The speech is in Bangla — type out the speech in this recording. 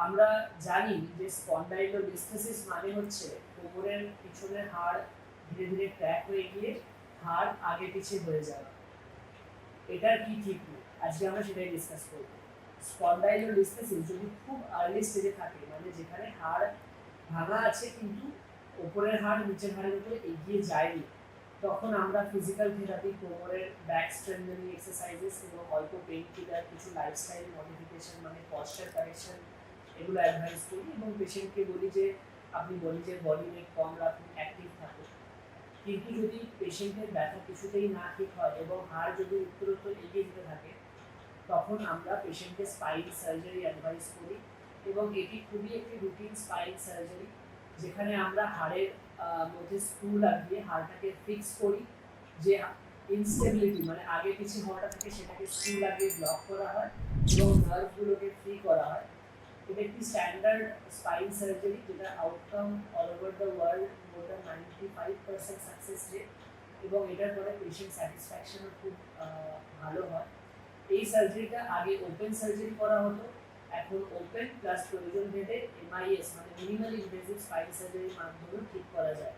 আমরা জানি যে স্পন্ডাইলোলিস্থেসিস মানে হচ্ছে কোমরের পিছনের হাড় ধীরে ধীরে ক্র্যাক হয়ে গিয়ে হাড় আগে পিছিয়ে হয়ে যাওয়া। এটার কি ঠিক নেই, আজকে আমরা সেটাই ডিসকাস করব। স্পন্ডাইলোলিস্থেসিস যদি খুব আর্লি স্টেজে থাকে, মানে যেখানে হাড় ভাঙা আছে কিন্তু উপরের হাড় নিচের হাড়ের উপরে এগিয়ে যায়নি, তখন আমরা ফিজিক্যাল থেরাপি, কোমরের ব্যাক স্ট্রেংথেনিং এক্সারসাইজেস এবং অল্প পেইন কিলার, কিছু লাইফস্টাইল মডিফিকেশন মানে পশ্চার কারেকশন, এগুলো অ্যাডভাইস করি এবং পেশেন্টকে বলি যে আপনি বডি ওয়েট কম রাখুন, অ্যাক্টিভ থাকুন। কিন্তু যদি পেশেন্টের ব্যথা কিছুতেই না ঠিক হয় এবং হাড় যদি উত্তরোত্তর এগিয়ে যেতে থাকে, তখন আমরা পেশেন্টকে স্পাইন সার্জারি অ্যাডভাইস করি এবং এটি খুবই একটি রুটিন স্পাইন সার্জারি, যেখানে আমরা হাড়ের মধ্যে স্ক্রু লাগিয়ে হাড়টাকে ফিক্স করি, যে ইনস্টেবিলিটি মানে আগে পিছিয়ে হওয়াটা থেকে সেটাকে স্ক্রু লাগিয়ে ব্লক করা হয় এবং নার্ভগুলোকে ফ্রি করা হয়। এটা একটি স্ট্যান্ডার্ড স্পাইন সার্জারি, যেটা outcome all over the world more than 95% success rate, এবং এটার পরে পেশেন্ট স্যাটিসফ্যাকশনও খুব ভালো হয়। এই সার্জারিটা আগে ওপেন সার্জারি করা হতো, এখন ওপেন প্লাস প্রয়োজন ভেদে এমআইএস মানে মিনিমালি ইনভেসিভ স্পাইন সার্জারির মাধ্যমে ঠিক করা যায়।